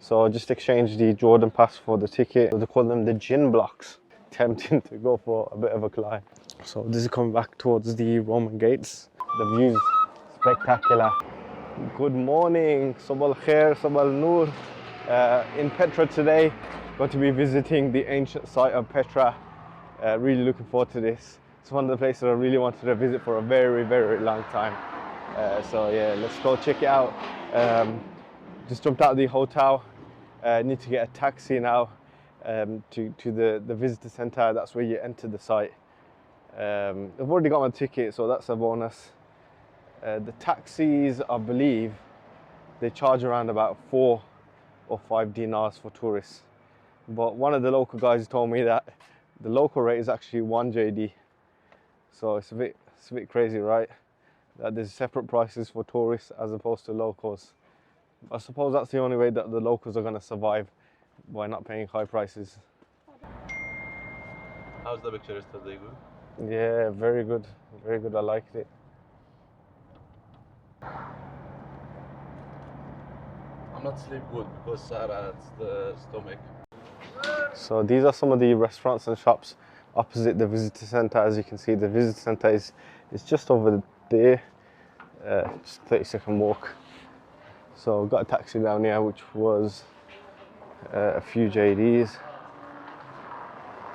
So I just exchanged the Jordan pass for the ticket. They call them the gin blocks. Tempting to go for a bit of a climb. So this is coming back towards the Roman gates. The view's spectacular. Good morning, Sabal Khair, Sabal Noor. In Petra today, going to be visiting the ancient site of Petra. Really looking forward to this. It's one of the places I really wanted to visit for a very, very long time. So yeah, let's go check it out. Just jumped out of the hotel. Need to get a taxi now to the visitor centre. That's where you enter the site. I've already got my ticket, so that's a bonus. The taxis, I believe, they charge around about 4 or 5 dinars for tourists. But one of the local guys told me that the local rate is actually 1 JD. So it's a bit crazy, right? That there's separate prices for tourists as opposed to locals. I suppose that's the only way that the locals are going to survive, by not paying high prices. How's the picture yesterday? Good? Yeah, very good. Very good. I liked it. I'm not sleep good because Sarah has the stomach. So these are some of the restaurants and shops opposite the visitor centre. As you can see, the visitor centre is just over there. Just a 30-second walk. So got a taxi down here, which was a few JDs.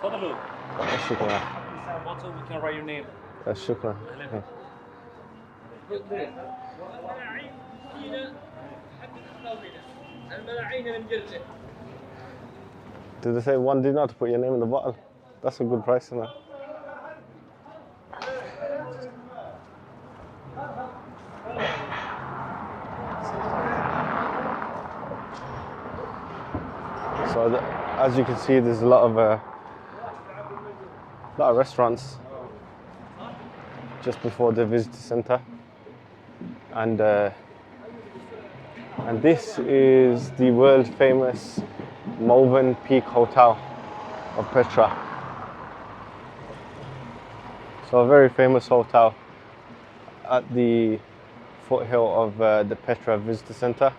Shukran. Also, we can write your name. Shukran. Did they say 1 dinar to put your name in the bottle? That's a good price, isn't it? So as you can see, there's a lot of restaurants just before the visitor centre, and this is the world famous Malvern Peak Hotel of Petra. So a very famous hotel at the foothill of the Petra visitor centre.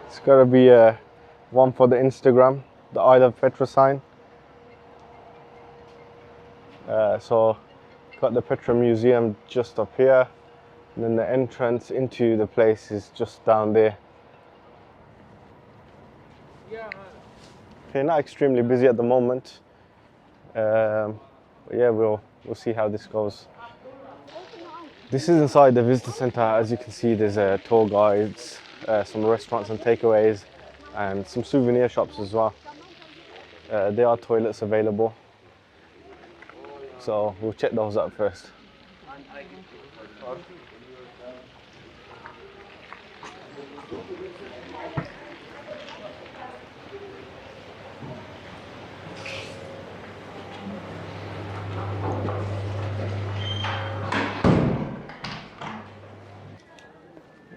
It's got to be one for the Instagram, the I Love Petra sign. So got the Petra Museum just up here, and then the entrance into the place is just down there. Okay, not extremely busy at the moment. But yeah, we'll see how this goes. This is inside the visitor centre. As you can see, there's tour guides, some restaurants and takeaways, and some souvenir shops as well. There are toilets available, so we'll check those out first.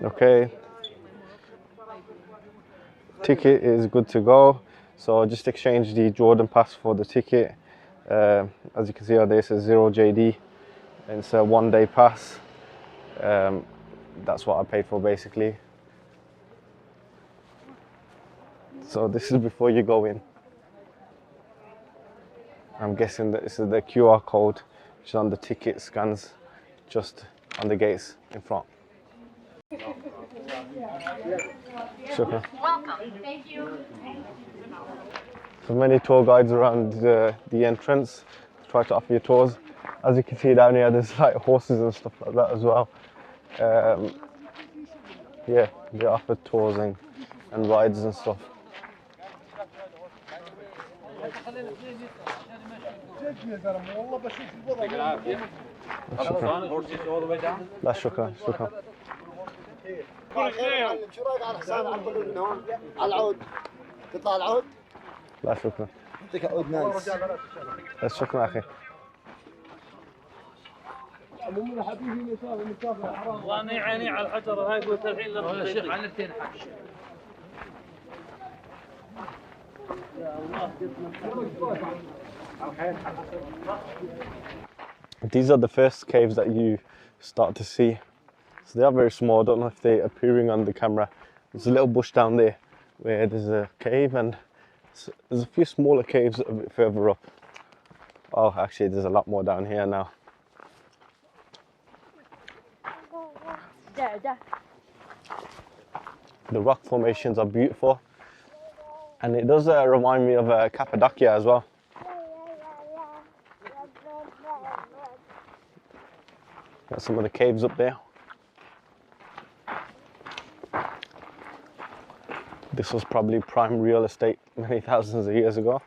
Okay, ticket is good to go. So I just exchanged the Jordan pass for the ticket. As you can see, there says 0 JD, and it's a 1-day pass. That's what I paid for basically. So this is before you go in. I'm guessing that this is the QR code which is on the ticket scans just on the gates in front. Shukran. Welcome. Thank you. So many tour guides around the entrance to try to offer you tours. As you can see down here, there's like horses and stuff like that as well. Yeah, they offer tours and rides and stuff. لا شكرا شكرا. شو رايك على حساب البالون من هون على العود؟ تطلع العود؟ لا شكرا. اعطيك عود نايس. بس شكرا اخي. وانا عيني على الحجر هاي قلت الحين لما الشيخ على الاثنين حق. These are the first caves that you start to see. So they are very small. I don't know if they're appearing on the camera. There's a little bush down there where there's a cave, and there's a few smaller caves a bit further up. Oh, actually there's a lot more down here now. The rock formations are beautiful, and it does remind me of Cappadocia as well. Got some of the caves up there. This was probably prime real estate many thousands of years ago.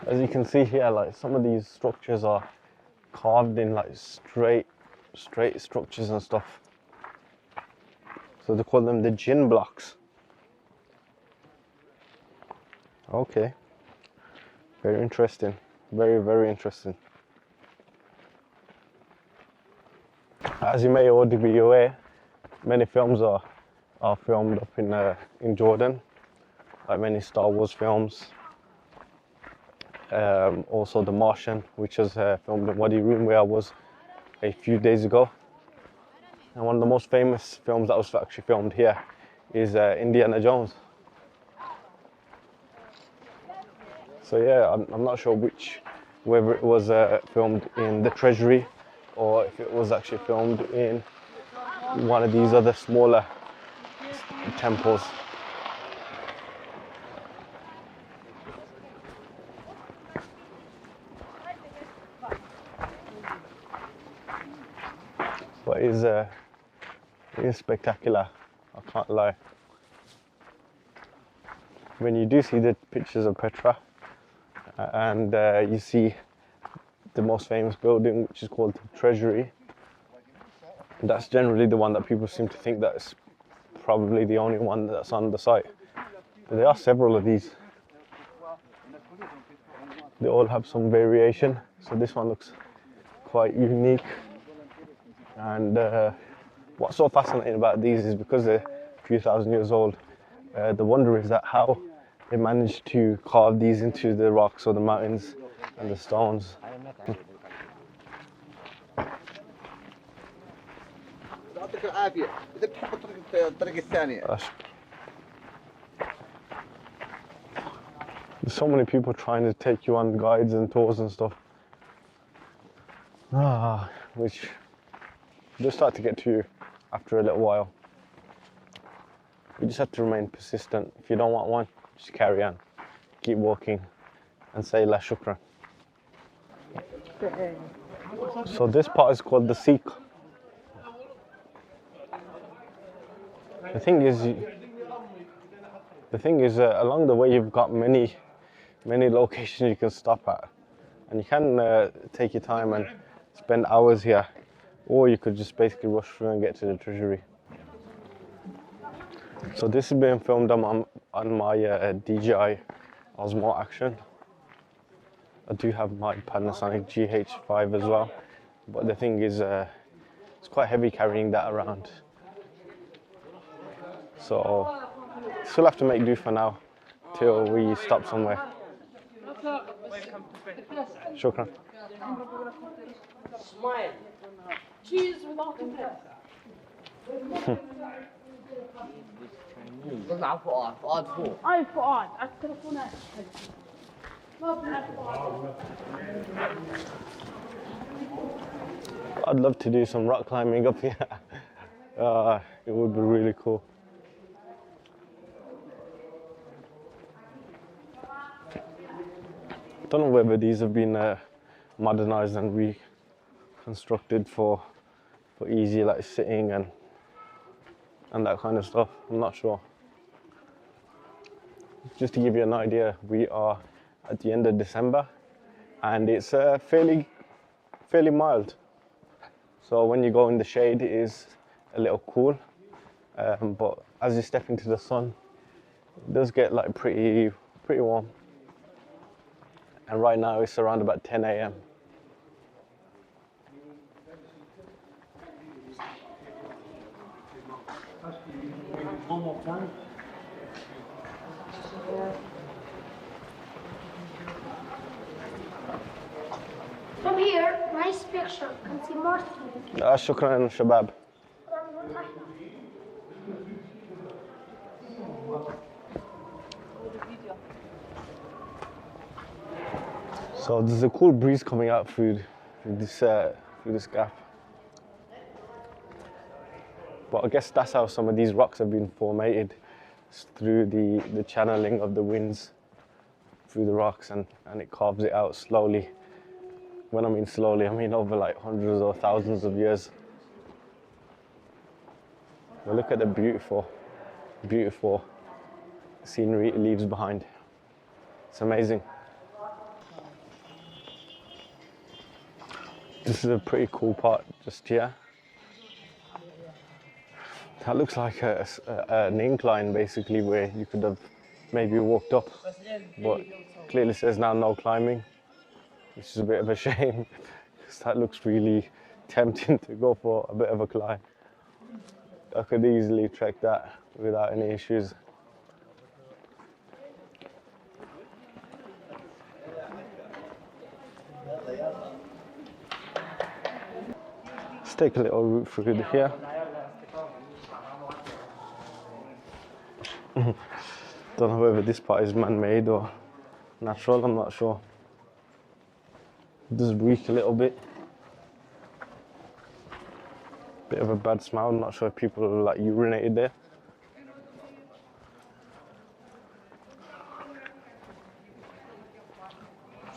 As you can see here, like some of these structures are carved in like straight structures and stuff. So they call them the jinn blocks. Okay, very interesting, very interesting. As you may already be aware, many films are filmed up in Jordan, like many Star Wars films. Also The Martian, which was filmed in Wadi Rum, where I was a few days ago. And one of the most famous films that was actually filmed here is Indiana Jones. So yeah, I'm not sure whether it was filmed in the Treasury or if it was actually filmed in one of these other smaller temples. But it is spectacular, I can't lie. When you do see the pictures of Petra and you see the most famous building, which is called the Treasury, that's generally the one that people seem to think that is probably the only one that's on the site. But there are several of these. They all have some variation, so this one looks quite unique. And what's so fascinating about these is because they're a few thousand years old, the wonder is that how they managed to carve these into the rocks or the mountains and the stones. There's so many people trying to take you on guides and tours and stuff, which just start to get to you after a little while. You just have to remain persistent. If you don't want one, just carry on, keep walking, and say la shukran. So this part is called the Sikh. The thing is, along the way you've got many locations you can stop at, and you can take your time and spend hours here, or you could just basically rush through and get to the Treasury. So this is being filmed on my DJI Osmo Action. I do have my Panasonic GH5 as well, but the thing is, it's quite heavy carrying that around. So still have to make do for now till we stop somewhere. Shukran. Smile. Cheese without طلع فؤاد فوق. اي فؤاد على التليفونات. ما بنعرف فؤاد. I'd love to do some rock climbing up here. It would be really cool. Don't know whether these have been modernized and reconstructed for easy like sitting and that kind of stuff. I'm not sure. Just to give you an idea, we are at the end of December and it's fairly mild. So when you go in the shade, it is a little cool, but as you step into the sun, it does get like pretty warm. And right now it's around about 10 a.m. From here, nice picture. Can see more things. شكرا شباب. So there's a cool breeze coming out through this gap. But I guess that's how some of these rocks have been formated, through the channeling of the winds through the rocks, and it carves it out slowly. When I mean slowly, I mean over like hundreds or thousands of years. But look at the beautiful, beautiful scenery it leaves behind. It's amazing. This is a pretty cool part just here. That looks like an incline basically, where you could have maybe walked up, but clearly says now no climbing, which is a bit of a shame because that looks really tempting to go for a bit of a climb. I could easily trek that without any issues. Let's take a little route through here. Don't know whether this part is man-made or natural, I'm not sure. It does reek a little bit. Bit of a bad smell, I'm not sure if people like urinated there.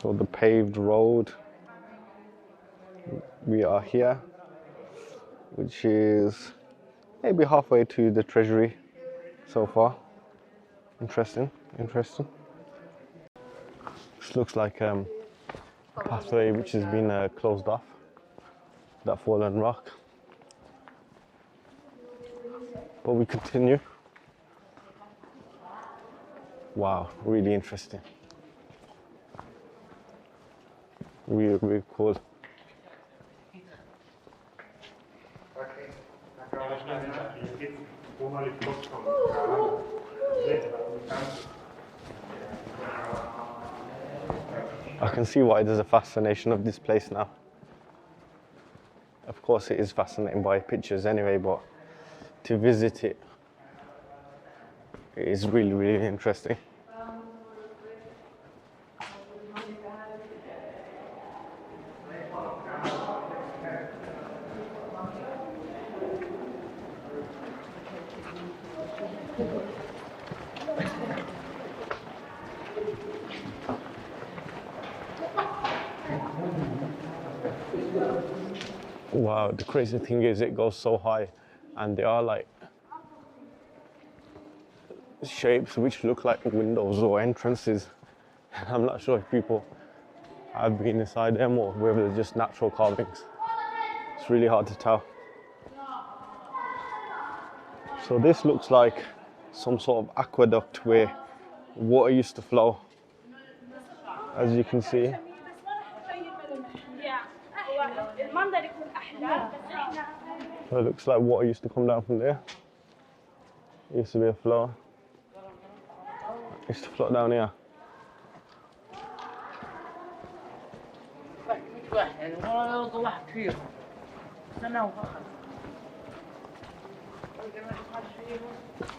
So the paved road, we are here, which is maybe halfway to the treasury so far. Interesting, interesting. This looks like a pathway which has been closed off, that fallen rock. But we continue. Wow, really interesting. Really, really cool. I can see why there's a fascination of this place now. Of course it is fascinating by pictures anyway, but to visit it, it is really, really interesting. Wow, the crazy thing is it goes so high, and there are like shapes which look like windows or entrances. I'm not sure if people have been inside them or whether they're just natural carvings. It's really hard to tell. So this looks like some sort of aqueduct where water used to flow, as you can see. So it looks like water used to come down from there. It used to be a flow. It used to float down here.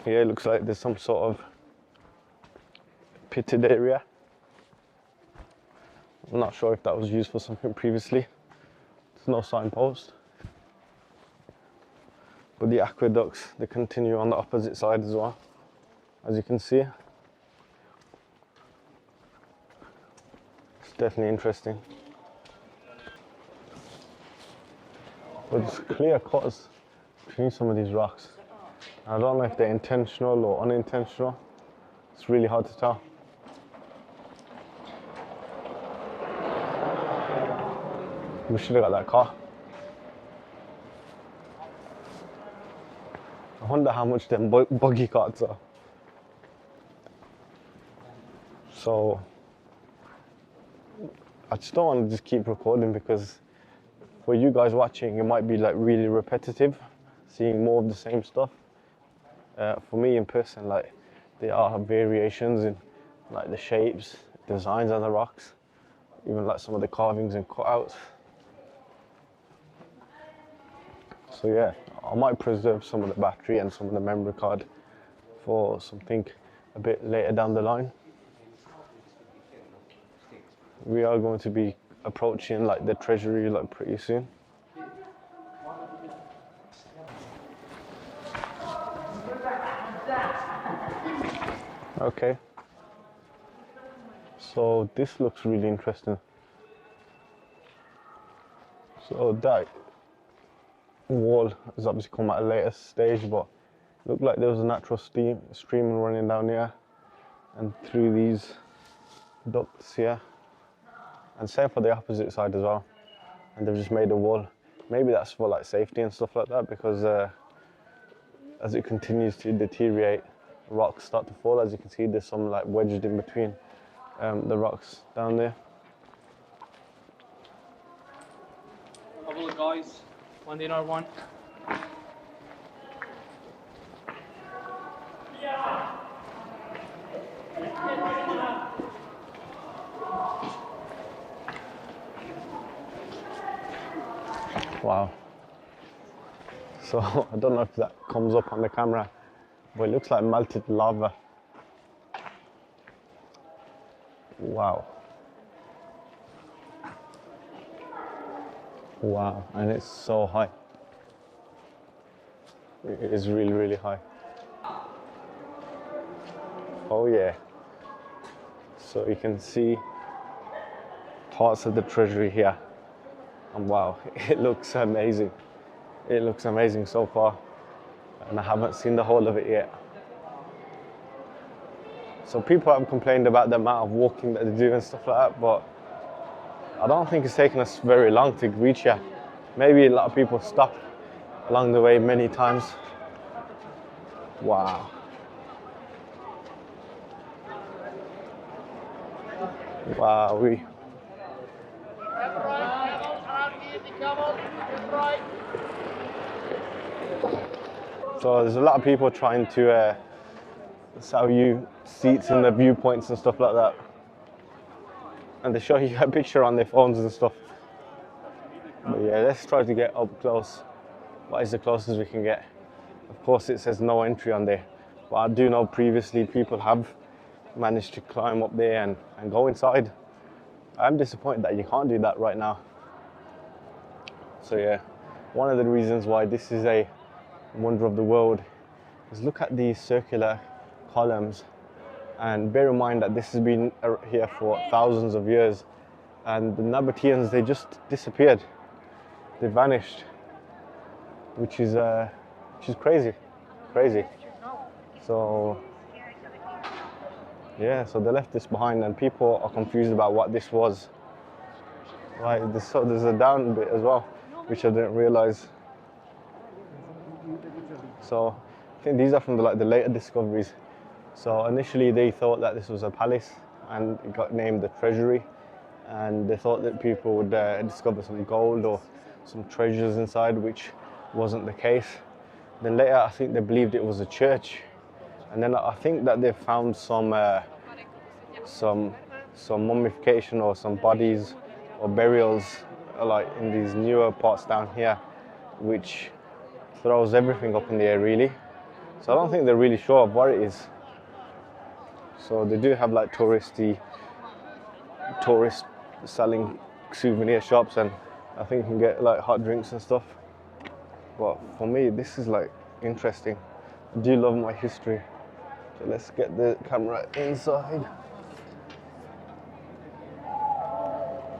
Yeah, it looks like there's some sort of pitted area. I'm not sure if that was used for something previously. There's no signpost. But the aqueducts, they continue on the opposite side as well, as you can see. It's definitely interesting. But there's clear cuts between some of these rocks. I don't know if they're intentional or unintentional. It's really hard to tell. We should have got that car. I wonder how much them buggy carts are. I just don't want to just keep recording, because for you guys watching, it might be like really repetitive, seeing more of the same stuff. For me in person, like, there are variations in like the shapes, designs on the rocks, even like some of the carvings and cutouts. So yeah, I might preserve some of the battery and some of the memory card for something a bit later down the line. We are going to be approaching like the treasury like pretty soon. Okay, so this looks really interesting. So that wall has obviously come at a later stage, but it looked like there was a natural stream running down here and through these ducts here, and same for the opposite side as well. And they've just made a wall. Maybe that's for like safety and stuff like that, because as it continues to deteriorate, rocks start to fall. As you can see, there's some like wedged in between the rocks down there. Have a look, guys. 1 dinar, 1. Wow. So I don't know if that comes up on the camera, but it looks like melted lava. Wow. Wow, and it's so high. It is really, really high. Oh yeah. So you can see parts of the treasury here. And wow, it looks amazing. It looks amazing so far. And I haven't seen the whole of it yet. So people have complained about the amount of walking that they do and stuff like that, but I don't think it's taken us very long to reach here. Maybe a lot of people stop along the way many times. Wow. Wow, So there's a lot of people trying to sell you seats in the viewpoints and stuff like that. And they show you a picture on their phones and stuff. But yeah, let's try to get up close. What is the closest we can get? Of course it says no entry on there. But I do know previously people have managed to climb up there and go inside. I'm disappointed that you can't do that right now. So yeah, one of the reasons why this is a wonder of the world is look at these circular columns, and bear in mind that this has been here for thousands of years, and the Nabateans, they just disappeared. They vanished, which is crazy. So yeah, so they left this behind, and people are confused about what this was. Right, there's a down bit as well, which I didn't realize. So I think these are from the later discoveries. So initially they thought that this was a palace, and it got named the treasury, and they thought that people would discover some gold or some treasures inside, which wasn't the case. Then later I think they believed it was a church, and then I think that they found some mummification or some bodies or burials like in these newer parts down here, which throws everything up in the air really. So I don't think they're really sure of what it is. So they do have like tourist selling souvenir shops, and I think you can get like hot drinks and stuff. But for me, this is like interesting. I do love my history. So let's get the camera inside.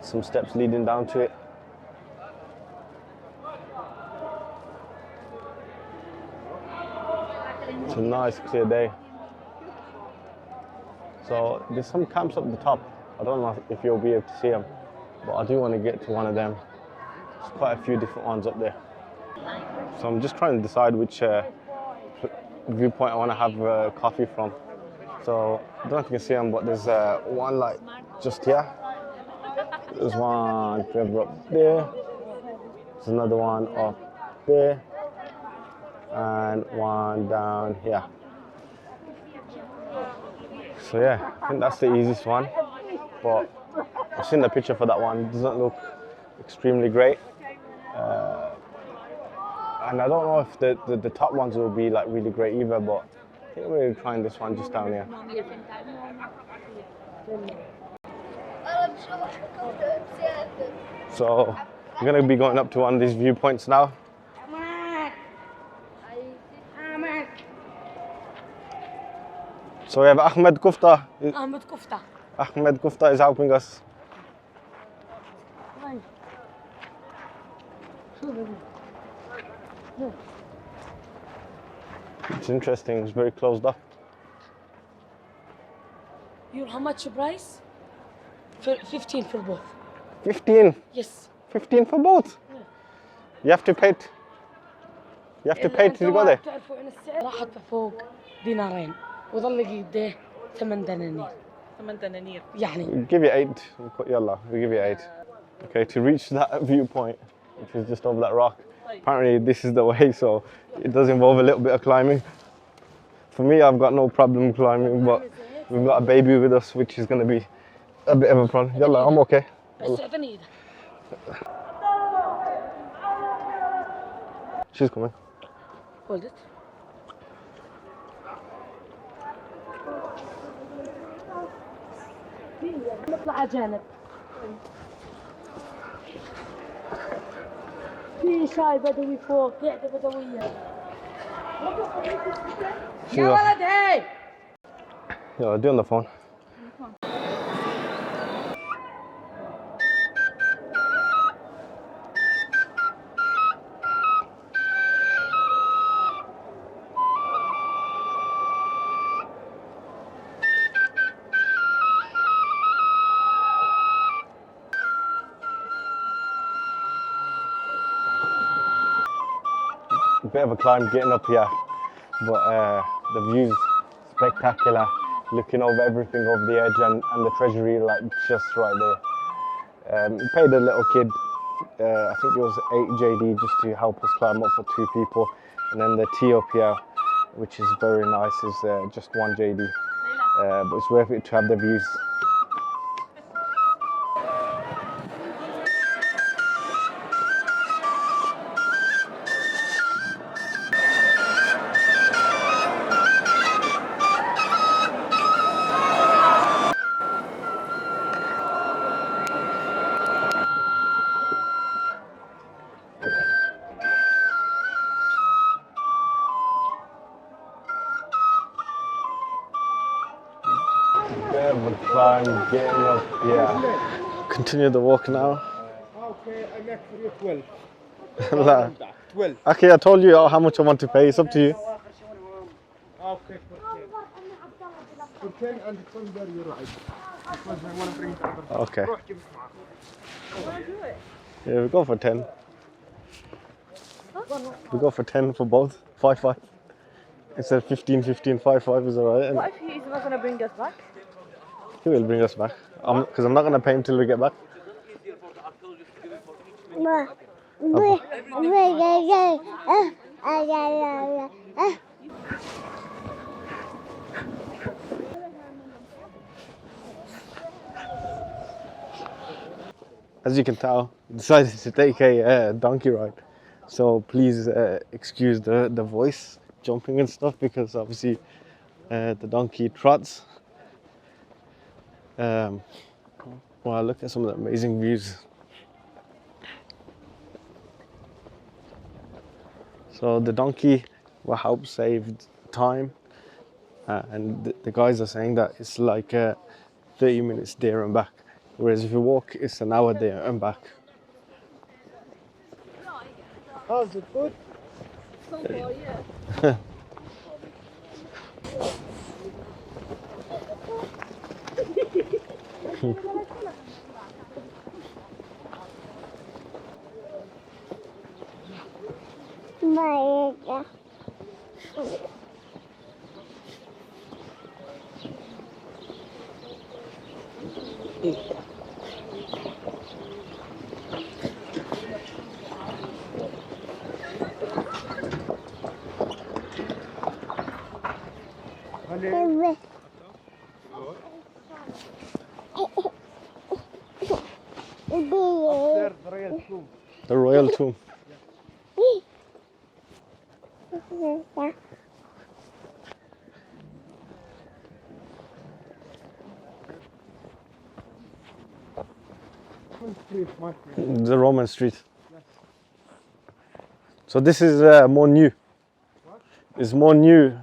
Some steps leading down to it. It's a nice clear day. So there's some camps up the top. I don't know if you'll be able to see them, but I do want to get to one of them. There's quite a few different ones up there. So I'm just trying to decide which viewpoint I want to have coffee from. So I don't know if you can see them, but there's one like just here, There's one further up there. There's another one up there. And one down here. So yeah, I think that's the easiest one. But I've seen the picture for that one. It doesn't look extremely great. And I don't know if the top ones will be like really great either, but I think we're trying this one just down here. So we're going to be going up to one of these viewpoints now. So we have Ahmed Kufta. Ahmed Kufta is helping us. It's interesting, it's very closed up. How much price? 15 for both. 15? Yes. 15 for both? Yeah. You have to pay to go there? تعرفوا ان السعر راحت فوق دينارين وظل قيده 8 دنانير. 8 دنانير يعني. Give you 8. Yalla, we give you 8. Okay, to reach that viewpoint, which is just over that rock. Apparently this is the way, so it does involve a little bit of climbing. For me, I've got no problem climbing, but we've got a baby with us, which is going to be a bit of a problem. Yalla, I'm okay. She's coming. Hold it. نطلع جانب. في شاي بدوي فوق، قعدة بدوية. يا ولد هي. Yeah, do on the phone. A bit of a climb getting up here, but the view's spectacular. Looking over everything over the edge and the treasury, like just right there. We paid a little kid, I think it was 8 JD, just to help us climb up for 2 people. And then the tea up here, which is very nice, is just 1 JD. But it's worth it to have the views. Climb, getting up, yeah. Continue the walk now. Okay, I make for you 12. 12. Okay, I told you how much I want to pay. It's up to you. Okay, for 10 and from there you ride. Because I want to bring it over. Okay. Yeah, we go for 10. We go for 10 for both. 5-5. Instead of 15, 5-5 is alright. What if he's not going to bring us back? He will bring us back. Because I'm not going to pay him till we get back. As you can tell, I decided to take a donkey ride. So please excuse the voice jumping and stuff, because obviously the donkey trots. Wow, look at some of the amazing views. So the donkey will help save time, and the guys are saying that it's like 30 minutes there and back, whereas if you walk, it's an hour there and back. How's it good? Yeah. Upstairs, the royal tomb. The royal tomb. Street, my friend. The Roman street. So this is more new. It's more new.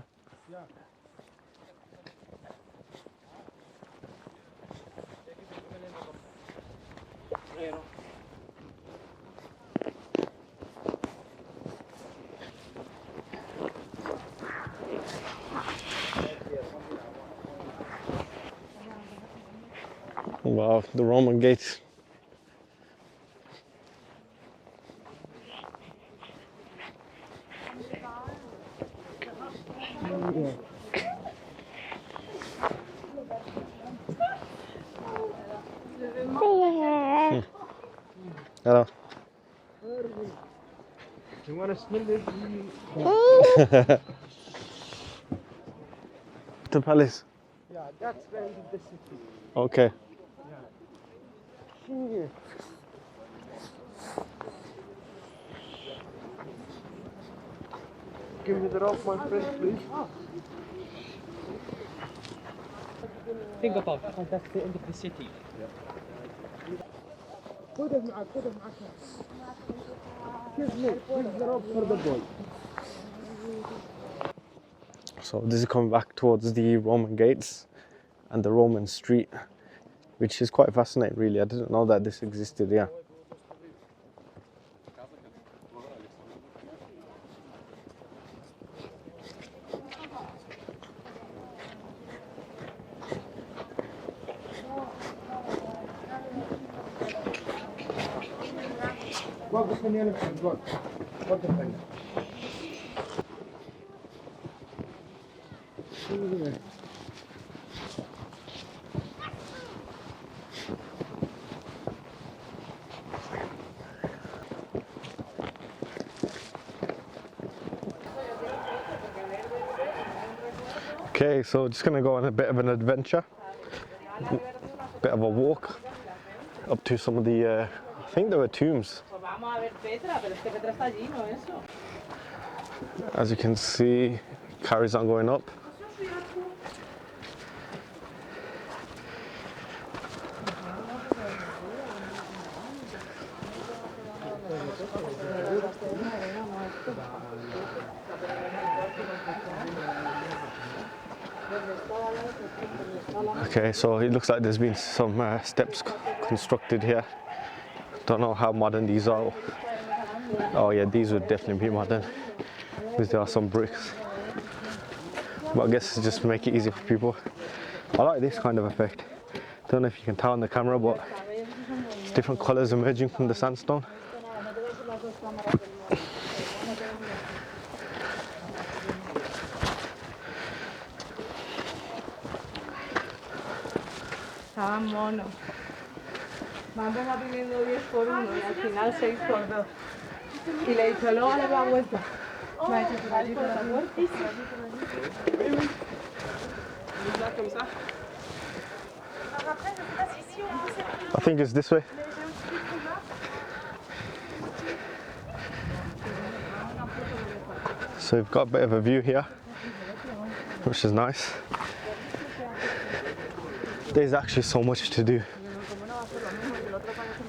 Wow, the Roman gates. Hello. You want to smell it? The palace. Yeah, that's the end of the city. Okay. Yeah. Give me the rope, my friend, please. Think about it, that's the end of the city. خذه معك. Give me the rope for the boy. So this is coming back towards the Roman gates and the Roman street, which is quite fascinating really. I didn't know that this existed, yeah. وقف هنا يا friend, وقف هنا. Okay, so just gonna go on a bit of an adventure, bit of a walk up to some of the, I think there were tombs. As you can see, carries on going up. Okay, so it looks like there's been some steps constructed here. Don't know how modern these are. Oh yeah, these would definitely be modern, because there are some bricks. But I guess it's just to make it easy for people. I like this kind of effect. Don't know if you can tell on the camera, but it's different colours emerging from the sandstone. Estaba mono. Vamos a pidiendo 10 por 1 y al final 6 por 2. Y le he dicho, luego le da vuelta. Me ha dicho, por allí por la puerta. I think it's this way. So we've got a bit of a view here, which is nice. There's actually so much to do.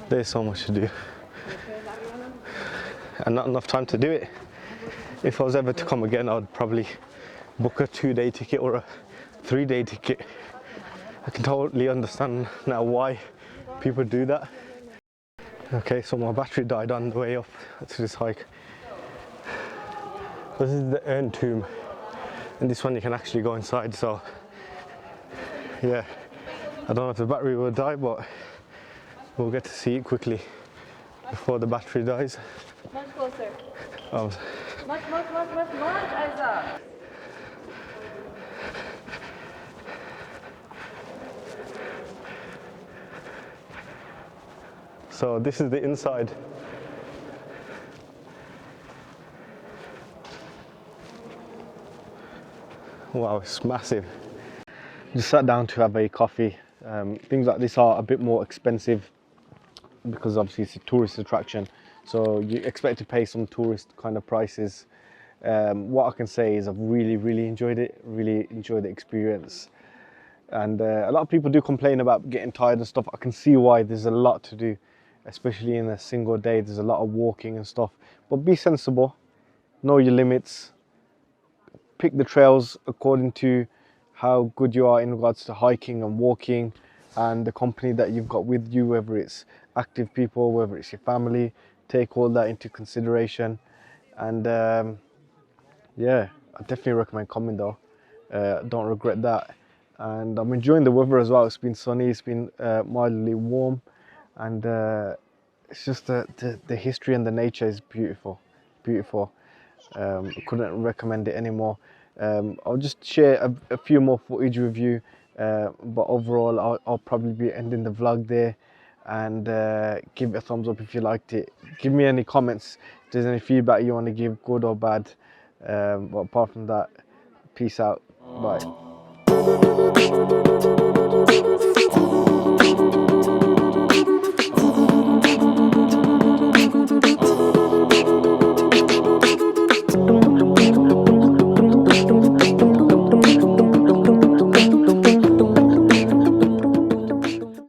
There's so much to do. And not enough time to do it. If I was ever to come again, I'd probably book a 2-day ticket or a 3-day ticket. I can totally understand now why people do that. Okay, so my battery died on the way up to this hike. This is the urn tomb, and this one you can actually go inside, so yeah, I don't know if the battery will die, but we'll get to see it quickly before the battery dies. Much closer. Oh. Much, Isaac. So this is the inside. Wow, it's massive. Just sat down to have a coffee. Things like this are a bit more expensive because obviously it's a tourist attraction, so you expect to pay some tourist kind of prices. What I can say is I've really enjoyed it, really enjoyed the experience. And a lot of people do complain about getting tired and stuff. I can see why. There's a lot to do, especially in a single day. There's a lot of walking and stuff, but be sensible, know your limits, pick the trails according to how good you are in regards to hiking and walking, and the company that you've got with you, whether it's active people, whether it's your family. Take all that into consideration. And yeah, I definitely recommend coming though. Don't regret that. And I'm enjoying the weather as well. It's been sunny, it's been mildly warm, and it's just the history and the nature is beautiful. I couldn't recommend it anymore. I'll just share a few more footage with you, but overall I'll probably be ending the vlog there. And give it a thumbs up if you liked it. Give me any comments if there's any feedback you want to give, good or bad. But apart from that, peace out, bye.